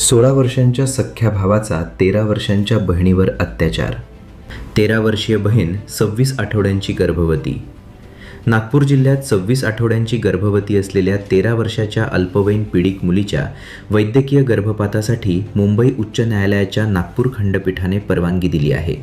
16 वर्षांच्या सख्ख्या भावाचा 13 वर्षांच्या बहिणीवर अत्याचार. 13 वर्षीय बहीण 26 आठवड्यांची गर्भवती. नागपूर जिल्ह्यात 26 आठवड्यांची गर्भवती असलेल्या 13 वर्षाच्या अल्पवयीन पीडित मुलीच्या वैद्यकीय गर्भपातासाठी मुंबई उच्च न्यायालयाच्या नागपूर खंडपीठाने परवानगी दिली आहे.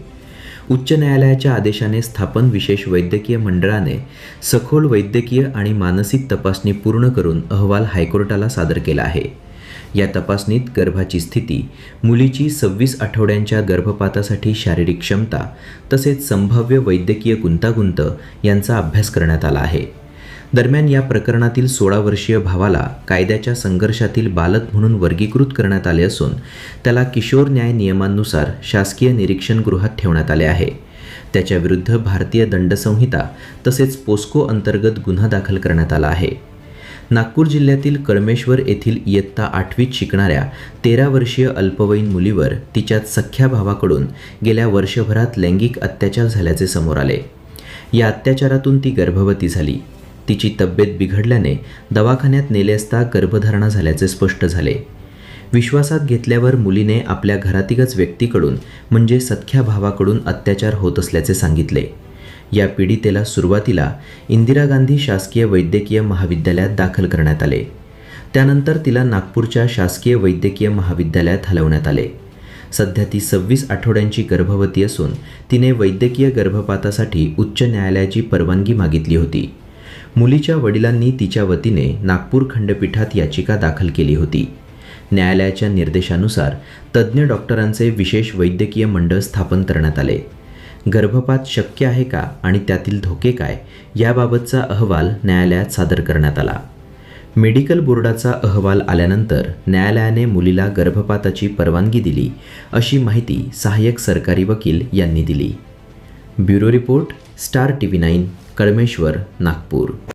उच्च न्यायालयाच्या आदेशाने स्थापन विशेष वैद्यकीय मंडळाने सखोल वैद्यकीय आणि मानसिक तपासणी पूर्ण करून अहवाल हायकोर्टाला सादर केला आहे. या तपासणीत गर्भाची स्थिती, मुलीची 26 आठवड्यांच्या गर्भपातासाठी शारीरिक क्षमता तसेच संभाव्य वैद्यकीय गुंतागुंत यांचा अभ्यास करण्यात आला आहे. दरम्यान या प्रकरणातील 16 वर्षीय भावाला कायद्याच्या संघर्षातील बालक म्हणून वर्गीकृत करण्यात आले असून त्याला किशोर न्याय नियमांनुसार शासकीय निरीक्षण गृहात ठेवण्यात आले आहे. त्याच्याविरुद्ध भारतीय दंडसंहिता तसेच पोस्को अंतर्गत गुन्हा दाखल करण्यात आला आहे. नागपूर जिल्ह्यातील कळमेश्वर येथील इयत्ता 8वीत शिकणाऱ्या 13 वर्षीय अल्पवयीन मुलीवर तिच्या सख्ख्या भावाकडून गेल्या वर्षभरात लैंगिक अत्याचार झाल्याचे समोर आले. या अत्याचारातून ती गर्भवती झाली. तिची तब्येत बिघडल्याने दवाखान्यात नेले असता गर्भधारणा झाल्याचे स्पष्ट झाले. विश्वासात घेतल्यावर मुलीने आपल्या घरातीलच व्यक्तीकडून म्हणजे सख्ख्या भावाकडून अत्याचार होत असल्याचे सांगितले. या पीडितेला सुरुवातीला इंदिरा गांधी शासकीय वैद्यकीय महाविद्यालयात दाखल करण्यात आले. त्यानंतर तिला नागपूरच्या शासकीय वैद्यकीय महाविद्यालयात हलवण्यात आले. सध्या ती 26 आठवड्यांची गर्भवती असून तिने वैद्यकीय गर्भपातासाठी उच्च न्यायालयाची परवानगी मागितली होती. मुलीच्या वडिलांनी तिच्या वतीने नागपूर खंडपीठात याचिका दाखल केली होती. न्यायालयाच्या निर्देशानुसार तज्ज्ञ डॉक्टरांचे विशेष वैद्यकीय मंडळ स्थापन करण्यात आले. गर्भपात शक्य आहे का आणि त्यातील धोके काय याबाबतचा अहवाल न्यायालयात सादर करण्यात आला. मेडिकल बोर्डाचा अहवाल आल्यानंतर न्यायालयाने मुलीला गर्भपाताची परवानगी दिली अशी माहिती सहाय्यक सरकारी वकील यांनी दिली. Bureau report, star TV 9, Kalmeshwar, Nagpur.